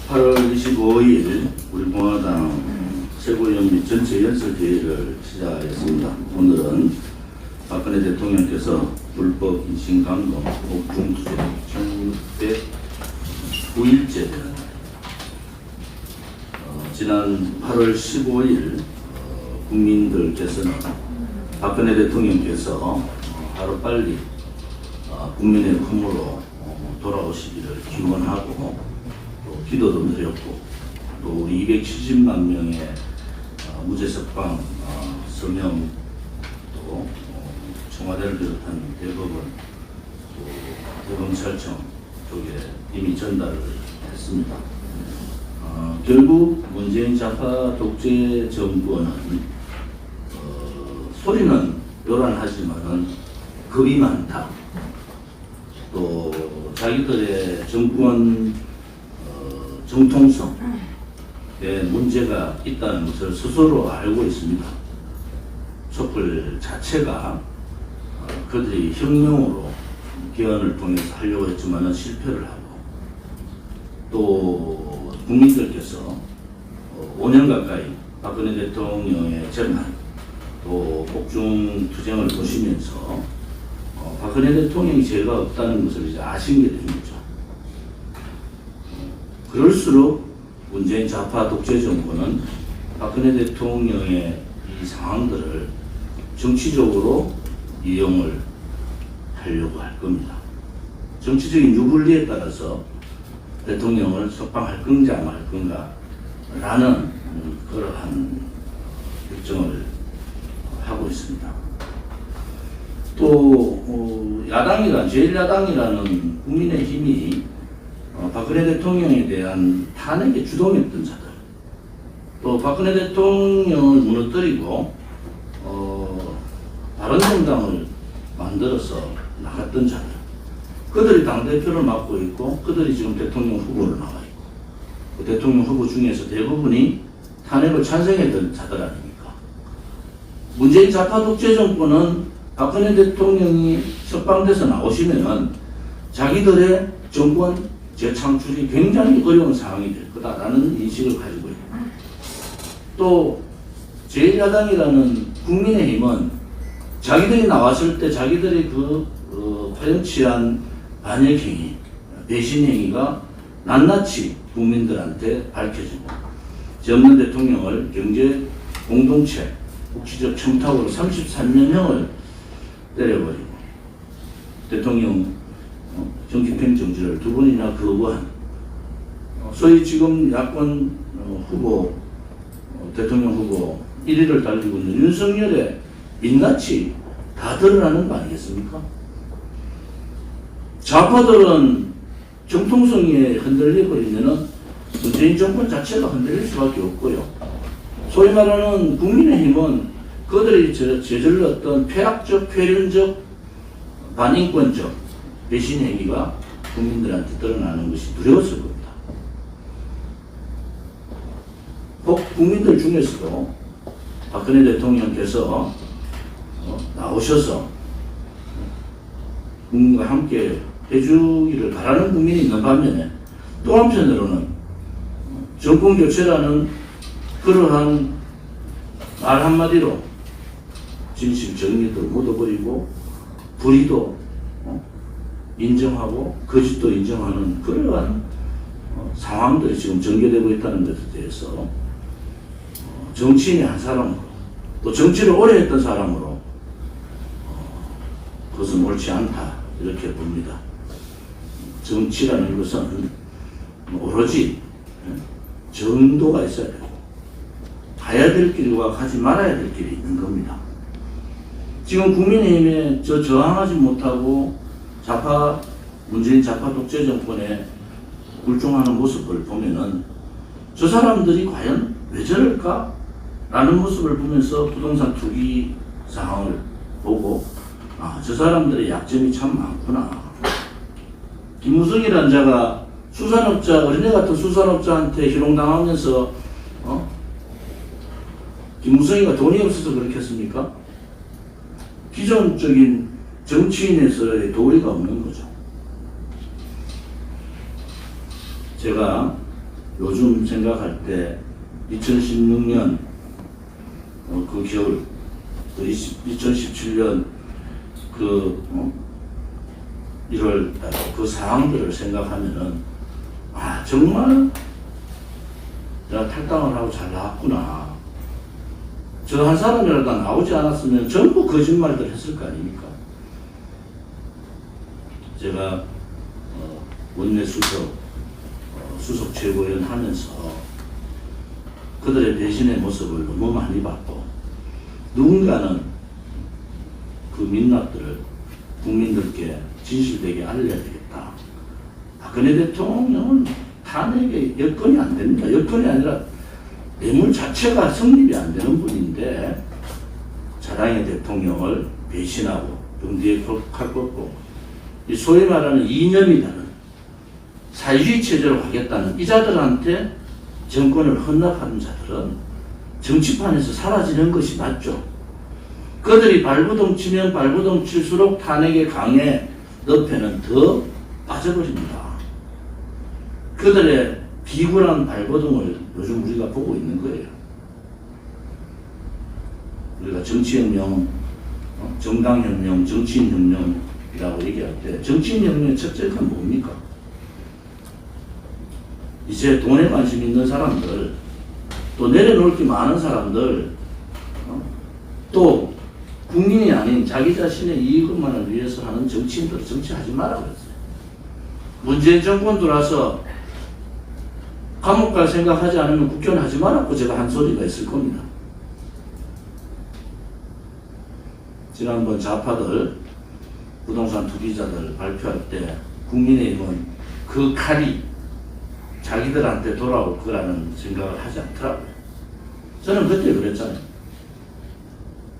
8월 25일 우리 공화당 최고위원회 전체 연설회의를 시작하겠습니다. 오늘은 박근혜 대통령께서 불법 인신강금 옥중투쟁 1609일째 되는 날, 지난 8월 15일 국민들께서는 박근혜 대통령께서 하루빨리 국민의 품으로 돌아오시기를 기원하고 또 기도도 드렸고 또 270만 명의 무죄석방 서명 또 청와대를 비롯한 대법원 또 대검찰청 쪽에 이미 전달을 했습니다. 결국 문재인 좌파 독재 정권은 소리는 요란하지만은 겁이 많다. 또 자기들의 정권 정통성에 문제가 있다는 것을 스스로 알고 있습니다. 촛불 자체가 그들이 혁명으로 개헌을 통해서 하려고 했지만은 실패를 하고 또 국민들께서 5년 가까이 박근혜 대통령의 재판 또 옥중투쟁을 보시면서 박근혜 대통령이 죄가 없다는 것을 이제 아신 게 된 거죠. 그럴수록 문재인 좌파 독재 정권은 박근혜 대통령의 이 상황들을 정치적으로 이용을 하려고 할 겁니다. 정치적인 유불리에 따라서 대통령을 석방할 건가 말 건가 라는 그러한 결정을 하고 있습니다. 또 야당이란 제1야당이라는 국민의힘이 박근혜 대통령에 대한 탄핵에 주동했던 자들, 또 박근혜 대통령을 무너뜨리고 바른정당을 만들어서 나갔던 자들, 그들이 당대표를 맡고 있고 그들이 지금 대통령 후보로 나와 있고 그 대통령 후보 중에서 대부분이 탄핵을 찬성했던 자들 아닙니까? 문재인 좌파 독재 정권은 박근혜 대통령이 석방돼서 나오시면은 자기들의 정권 재창출이 굉장히 어려운 상황이 될 거다라는 인식을 가지고 있고, 또 제1야당이라는 국민의힘은 자기들이 나왔을 때 자기들의 파렴치한 반역행위, 배신행위가 낱낱이 국민들한테 밝혀지고 제 없는 대통령을 경제 공동체 국지적 청탁으로 33년형을 때려버리고 대통령 정집행 정지를 2번이나 거부한 소위 지금 야권 후보 대통령 후보 1위를 달리고 있는 윤석열의 민낯이 다 드러나는 거 아니겠습니까? 좌파들은 정통성에 흔들려버리면은 문재인 정권 자체가 흔들릴 수밖에 없고요. 소위 말하는 국민의힘은 그들이 저질렀던 폐악적, 폐륜적, 반인권적 배신 행위가 국민들한테 드러나는 것이 두려웠을 겁니다. 혹 국민들 중에서도 박근혜 대통령께서 나오셔서 국민과 함께 해주기를 바라는 국민이 있는 반면에 또 한편으로는 정권 교체라는 그러한 말 한마디로 진실 정의도 묻어버리고 불의도 인정하고 거짓도 인정하는 그러한 상황들이 지금 전개되고 있다는 것에 대해서 정치인의 한 사람으로 또 정치를 오래 했던 사람으로 그것은 옳지 않다 이렇게 봅니다. 정치라는 것은 오로지 정도가 있어야 되고 가야 될 길과 가지 말아야 될 길이 있는 겁니다. 지금 국민의힘에 저항하지 못하고 문재인 좌파 독재 정권에 굴종하는 모습을 보면은 저 사람들이 과연 왜 저럴까? 라는 모습을 보면서 부동산 투기 상황을 보고 저 사람들의 약점이 참 많구나. 김무성이라는 자가 수산업자, 어린애 같은 수산업자한테 희롱당하면서 김무성이가 돈이 없어서 그렇겠습니까? 기존적인 정치인에서의 도리가 없는 거죠. 제가 요즘 생각할 때 2016년 그 겨울, 2017년 1월 그 상황들을 생각하면은 정말 내가 탈당을 하고 잘 나왔구나. 저 한 사람이라도 나오지 않았으면 전부 거짓말들 했을 거 아닙니까? 제가 원내 수석 최고위원 하면서 그들의 배신의 모습을 너무 많이 봤고, 누군가는 그 민낯들을 국민들께 진실되게 알려야 되겠다. 박근혜 대통령은 탄핵의 여건이 안 됩니다. 여건이 아니라 뇌물 자체가 성립이 안 되는 분인데 자당의 대통령을 배신하고 등 뒤에 칼 꺾고, 이 소위 말하는 이념이라는 사회주의 체제로 가겠다는 이 자들한테 정권을 헌납하는 자들은 정치판에서 사라지는 것이 맞죠. 그들이 발부동 치면 발부동 칠수록 탄핵의 강에 늪에는 더 빠져버립니다. 그들의 비굴한 발버둥을 요즘 우리가 보고 있는 거예요. 우리가 정치혁명, 정당혁명, 정치인혁명이라고 얘기할 때 정치인혁명의 첫째가 뭡니까? 이제 돈에 관심 있는 사람들, 또 내려놓을 게 많은 사람들, 또 국민이 아닌 자기 자신의 이익만을 위해서 하는 정치인들은 정치하지 말라고 그랬어요. 문재인 정권 들어와서 감옥 갈 생각하지 않으면 국회의원 하지 말라고 제가 한 소리가 있을 겁니다. 지난번 좌파들, 부동산 투기자들 발표할 때 국민의힘은 그 칼이 자기들한테 돌아올 거라는 생각을 하지 않더라고요. 저는 그때 그랬잖아요.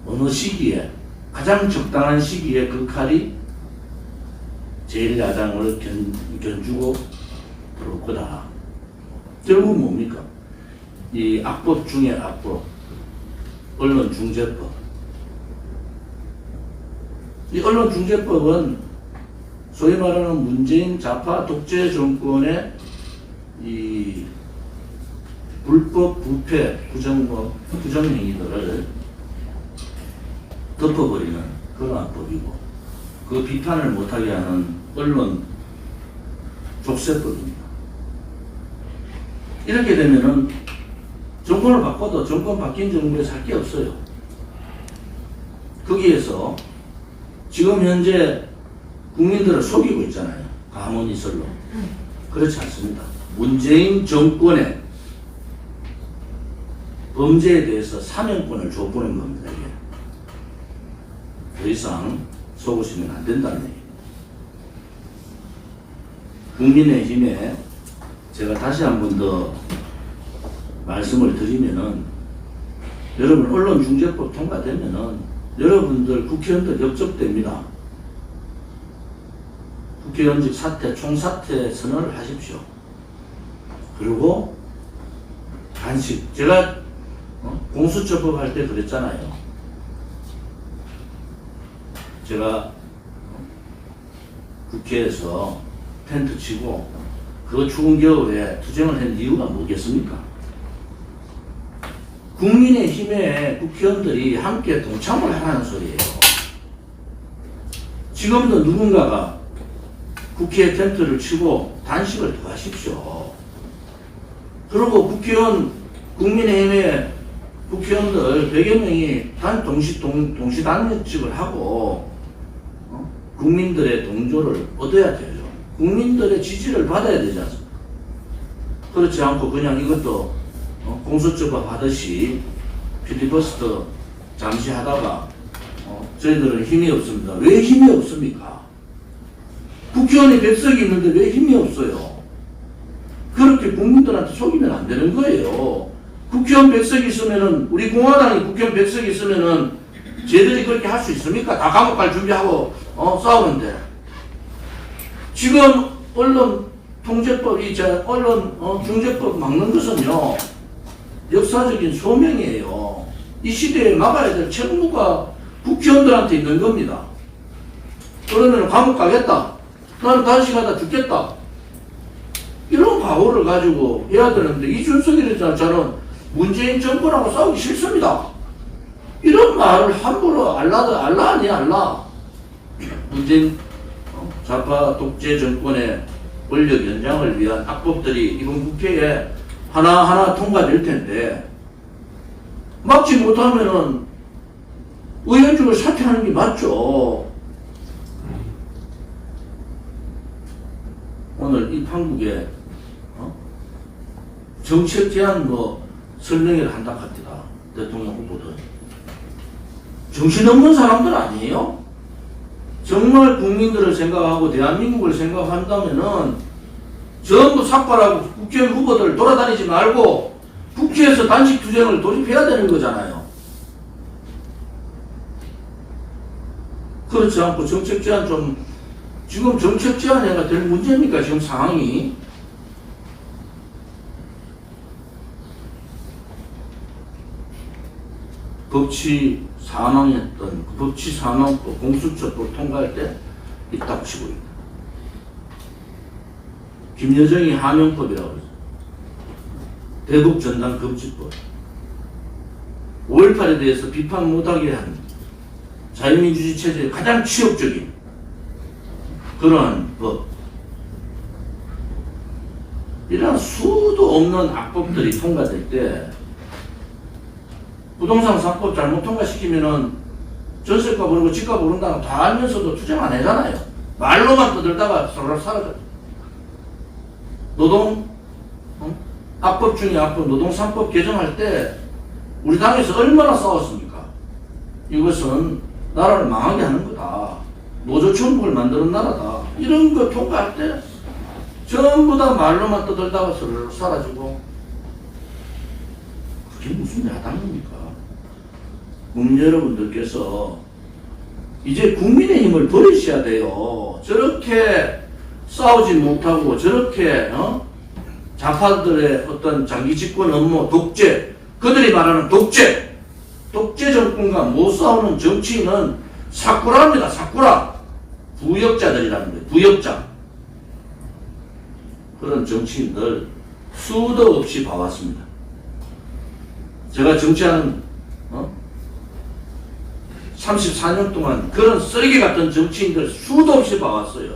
어느 시기에, 가장 적당한 시기에 그 칼이 제1야당을 견주고 들어올 거다. 결국 뭡니까? 이 악법 중에 악법, 언론중재법. 이 언론중재법은 소위 말하는 문재인 좌파 독재 정권의 이 불법, 부패, 부정행위들을 덮어버리는 그런 법이고, 그 비판을 못하게 하는 언론 족쇄법입니다. 이렇게 되면은 정권을 바꿔도 정권 바뀐 정부에 살 게 없어요. 거기에서 지금 현재 국민들을 속이고 있잖아요. 가문이설로. 그렇지 않습니다. 문재인 정권의 범죄에 대해서 사면권을 줘보는 겁니다. 이게. 더 이상 속으시면 안 된다는 얘기입니다. 국민의힘에 제가 다시 한 번 더 말씀을 드리면은, 여러분 언론중재법 통과되면은 여러분들 국회의원들 역적됩니다. 국회의원직 사퇴, 총사퇴 선언을 하십시오. 그리고 단식, 제가 공수처법 할 때 그랬잖아요. 제가 국회에서 텐트 치고 그 추운 겨울에 투쟁을 한 이유가 뭐겠습니까? 국민의힘의 국회의원들이 함께 동참을 하라는 소리예요. 지금도 누군가가 국회에 텐트를 치고 단식을 더 하십시오. 그리고 국회의원, 국민의힘의 국회의원들 100여 명이 동시단식을 하고 국민들의 동조를 얻어야 되죠. 국민들의 지지를 받아야 되지 않습니까? 그렇지 않고 그냥 이것도 공수처법 하듯이 필리버스터 잠시 하다가 저희들은 힘이 없습니다. 왜 힘이 없습니까? 국회의원이 100석이 있는데 왜 힘이 없어요? 그렇게 국민들한테 속이면 안 되는 거예요. 국회의원 100석이 있으면은, 우리 공화당이 국회의원 100석이 있으면은 쟤들이 그렇게 할 수 있습니까? 다 감옥 갈 준비하고 싸우는데. 지금 언론 통제법이 언론 중재법 막는 것은요, 역사적인 소명이에요. 이 시대에 막아야 될 책무가 국회의원들한테 있는 겁니다. 그러면 감옥 가겠다. 나는 단식하다 죽겠다. 이런 각오를 가지고 해야 되는데, 이준석이랬잖아. 저는 문재인 정권하고 싸우기 싫습니다. 이런 말을 함부로 알라 아니 알라. 문재인 좌파 독재 정권의 권력 연장을 위한 악법들이 이번 국회에 하나하나 통과될 텐데, 막지 못하면은 의원직을 사퇴하는 게 맞죠. 오늘 이 판국에 정책 제안 설명회를 한다 합니다. 대통령 후보들. 정신없는 사람들 아니에요? 정말 국민들을 생각하고 대한민국을 생각한다면은 전부 삭발하고 국회의원 후보들 돌아다니지 말고 국회에서 단식 투쟁을 돌입해야 되는 거잖아요. 그렇지 않고 정책 제안 지금 정책 제안해가 될 문제입니까? 지금 상황이. 법치 사망했던 법치 사망법 공수처법 통과할 때 있다고 치고 있다. 김여정이 하명법이라고 그러죠. 대북 전단 금지법. 5.18에 대해서 비판 못하게 한 자유민주주의 체제의 가장 치욕적인 그러한 법. 이런 수도 없는 악법들이 통과될 때 부동산 3법 잘못 통과시키면은 전세값 오르고 집값 오른다는 거 다 알면서도 투쟁 안 하잖아요. 말로만 떠들다가 서로 사라져. 노동 악법 중에 악법 노동 3법 개정할 때 우리 당에서 얼마나 싸웠습니까? 이것은 나라를 망하게 하는 거다. 노조천국을 만드는 나라다. 이런 거 통과할 때 전부 다 말로만 떠들다가 서로 사라지고, 그게 무슨 야당입니까? 국민 여러분들께서 이제 국민의힘을 버리셔야 돼요. 저렇게 싸우지 못하고 저렇게 좌파들의 어떤 장기 집권 업무, 독재, 그들이 말하는 독재 정권과 못 싸우는 정치인은 사쿠라입니다. 사쿠라. 부역자들이라는 거예요. 부역자. 그런 정치인들 수도 없이 봐왔습니다. 제가 정치하는 34년 동안 그런 쓰레기 같은 정치인들 수도 없이 봐왔어요.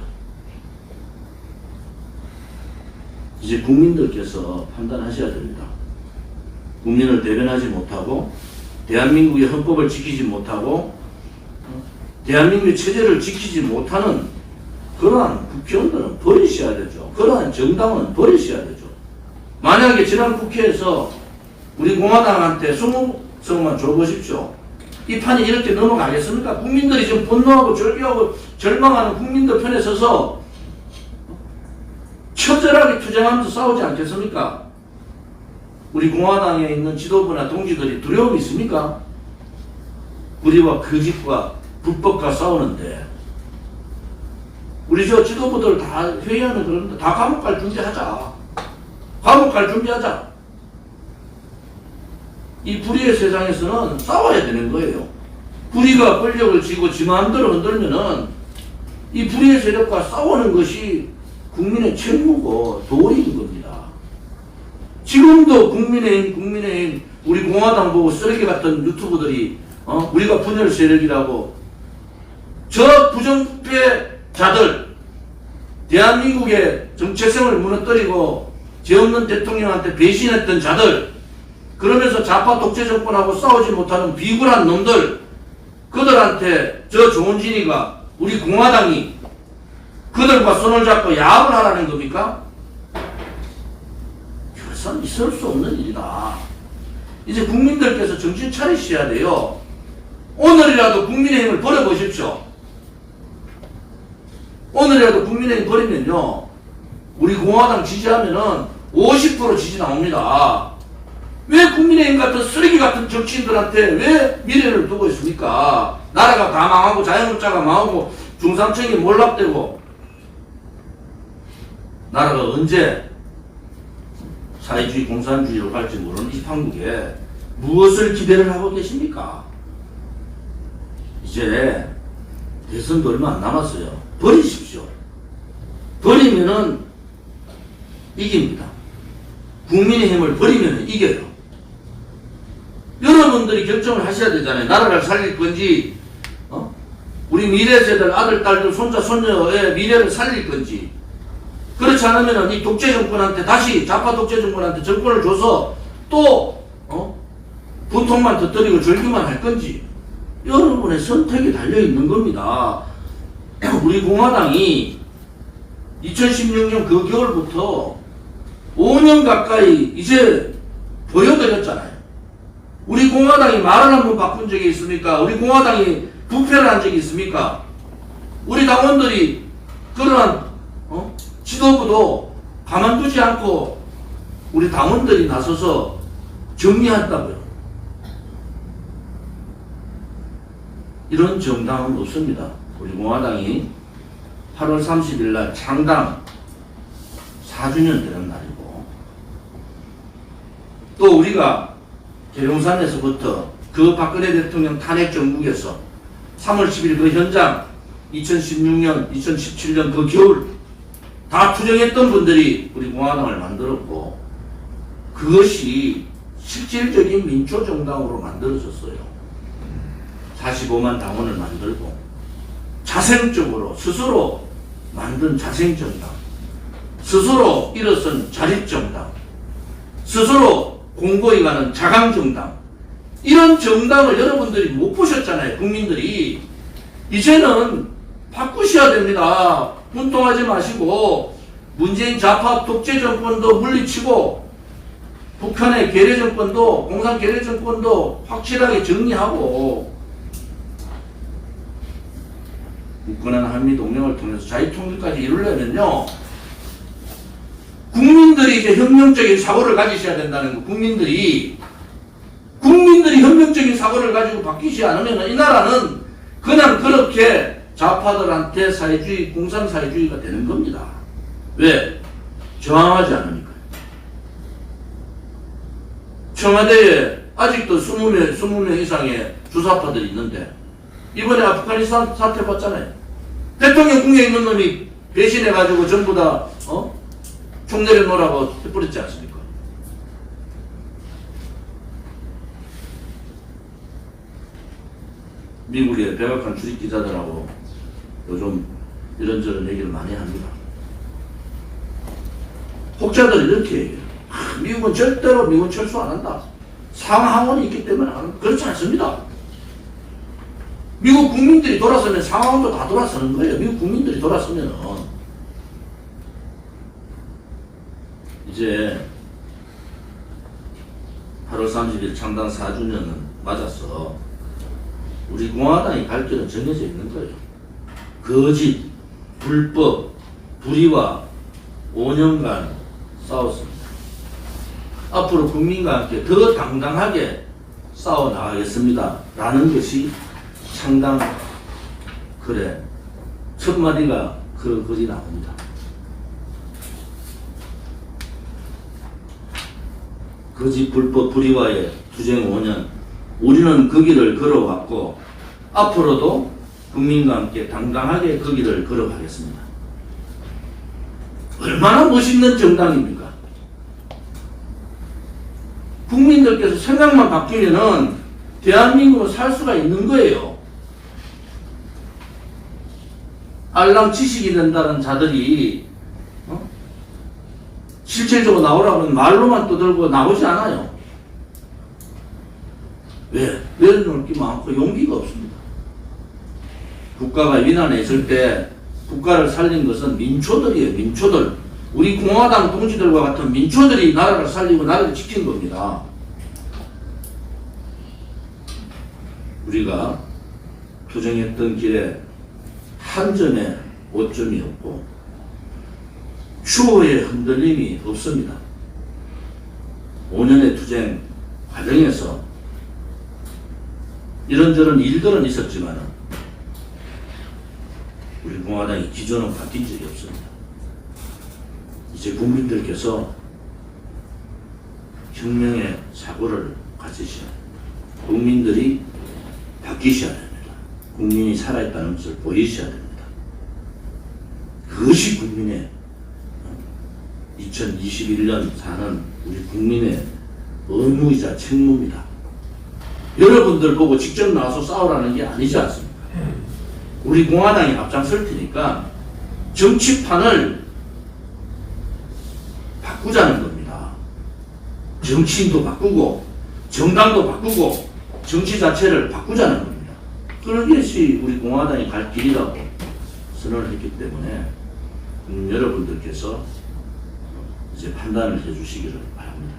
이제 국민들께서 판단하셔야 됩니다. 국민을 대변하지 못하고 대한민국의 헌법을 지키지 못하고 대한민국의 체제를 지키지 못하는 그러한 국회의원들은 버리셔야 되죠. 그러한 정당은 버리셔야 되죠. 만약에 지난 국회에서 우리 공화당한테 20석만 줘보십시오. 이 판이 이렇게 넘어가겠습니까? 국민들이 지금 분노하고 절규하고 절망하는 국민들 편에 서서 처절하게 투쟁하면서 싸우지 않겠습니까? 우리 공화당에 있는 지도부나 동지들이 두려움이 있습니까? 우리와 거짓과 불법과 싸우는데 우리 저 지도부들 다 회의하는 그런데 다 감옥 갈 준비하자. 감옥 갈 준비하자. 이 불의의 세상에서는 싸워야 되는 거예요. 불의가 권력을 쥐고 지 마음대로 흔들면은 이 불의의 세력과 싸우는 것이 국민의 책무고 도리인 겁니다. 지금도 국민의힘 우리 공화당 보고 쓰레기 같은 유튜브들이 우리가 분열 세력이라고 저 부정부패자들 대한민국의 정체성을 무너뜨리고 죄 없는 대통령한테 배신했던 자들 그러면서 좌파 독재 정권하고 싸우지 못하는 비굴한 놈들 그들한테 저 조은진이가 우리 공화당이 그들과 손을 잡고 야합을 하라는 겁니까? 이것은 있을 수 없는 일이다. 이제 국민들께서 정신 차리셔야 돼요. 오늘이라도 국민의힘을 버려보십시오. 오늘이라도 국민의힘 버리면요 우리 공화당 지지하면은 50% 지지 나옵니다. 왜 국민의힘 같은 쓰레기 같은 정치인들한테 왜 미래를 두고 있습니까? 나라가 다 망하고 자영업자가 망하고 중산층이 몰락되고 나라가 언제 사회주의 공산주의로 갈지 모르는 이 판국에 무엇을 기대를 하고 계십니까? 이제 대선도 얼마 안 남았어요. 버리십시오. 버리면은 이깁니다. 국민의힘을 버리면 이겨요. 여러분들이 결정을 하셔야 되잖아요. 나라를 살릴 건지, 우리 미래 세대 아들, 딸들, 손자, 손녀의 미래를 살릴 건지. 그렇지 않으면 이 독재 정권한테 다시 좌파 독재 정권한테 정권을 줘서 또 분통만 터뜨리고 절규만 할 건지. 여러분의 선택이 달려 있는 겁니다. 우리 공화당이 2016년 그 겨울부터 5년 가까이 이제 보여드렸잖아요. 우리 공화당이 말을 한번 바꾼 적이 있습니까? 우리 공화당이 부패를 한 적이 있습니까? 우리 당원들이 그러한 지도부도 가만두지 않고 우리 당원들이 나서서 정리한다고요. 이런 정당은 없습니다. 우리 공화당이 8월 30일 날 창당 4주년 되는 날이고, 또 우리가 계룡산에서부터 그 박근혜 대통령 탄핵 정국에서 3월 10일 그 현장, 2016년, 2017년 그 겨울 다 투쟁했던 분들이 우리 공화당을 만들었고, 그것이 실질적인 민초정당으로 만들어졌어요. 45만 당원을 만들고 자생적으로 스스로 만든 자생정당, 스스로 일어선 자립정당, 스스로 공고히 가는 자강정당, 이런 정당을 여러분들이 못 보셨잖아요. 국민들이. 이제는 바꾸셔야 됩니다. 분통하지 마시고 문재인 좌파 독재 정권도 물리치고 북한의 괴뢰 정권도, 공산 괴뢰 정권도 확실하게 정리하고 굳건한 한미동맹을 통해서 자유통일까지 이루려면요, 국민들이 이제 혁명적인 사고를 가지셔야 된다는 거. 국민들이 혁명적인 사고를 가지고 바뀌지 않으면 이 나라는 그냥 그렇게 좌파들한테 사회주의, 공산사회주의가 되는 겁니다. 왜? 저항하지 않으니까요. 청와대에 아직도 20명 이상의 주사파들이 있는데, 이번에 아프가니스탄 사태 봤잖아요. 대통령 궁에 있는 놈이 배신해가지고 전부 다 총 내려놓으라고 해버렸지 않습니까? 미국의 백악관 출입 기자들하고 요즘 이런저런 얘기를 많이 합니다. 혹자들이 이렇게 얘기해요. 미국은 절대로 미군 철수 안 한다. 상하원이 있기 때문에 안 한다. 그렇지 않습니다. 미국 국민들이 돌아서면 상하원도 다 돌아서는 거예요. 미국 국민들이 돌아서면. 이제 8월 30일 창당 4주년은 맞아서 우리 공화당이 갈 길은 정해져 있는 거예요. 거짓, 불법, 불의와 5년간 싸웠습니다. 앞으로 국민과 함께 더 당당하게 싸워 나가겠습니다. 라는 것이 창당 글의 첫 마디가 그런 글이 나옵니다. 거짓, 불법, 불의와의 투쟁 5년, 우리는 그 길을 걸어왔고 앞으로도 국민과 함께 당당하게 그 길을 걸어가겠습니다. 얼마나 멋있는 정당입니까? 국민들께서 생각만 바뀌면은 대한민국은 살 수가 있는 거예요. 알랑 지식이 된다는 자들이 실질적으로 나오라고 하면 말로만 떠들고 나오지 않아요. 왜? 내려놓을 게 많고 용기가 없습니다. 국가가 위난에 있을 때 국가를 살린 것은 민초들이에요. 민초들. 우리 공화당 동지들과 같은 민초들이 나라를 살리고 나라를 지킨 겁니다. 우리가 투쟁했던 길에 한 점의 오점이 없고 추호의 흔들림이 없습니다. 5년의 투쟁 과정에서 이런저런 일들은 있었지만 우리 공화당이 기존은 바뀐 적이 없습니다. 이제 국민들께서 혁명의 사고를 가지셔야 합니다. 국민들이 바뀌셔야 됩니다. 국민이 살아있다는 것을 보이셔야 됩니다. 그것이 국민의 2021년 사는 우리 국민의 의무이자 책무입니다. 여러분들 보고 직접 나와서 싸우라는 게 아니지 않습니까? 우리 공화당이 앞장설 테니까 정치판을 바꾸자는 겁니다. 정치인도 바꾸고 정당도 바꾸고 정치 자체를 바꾸자는 겁니다. 그런 것이 우리 공화당이 갈 길이라고 선언을 했기 때문에 여러분들께서 이제 판단을 해주시기를 바랍니다.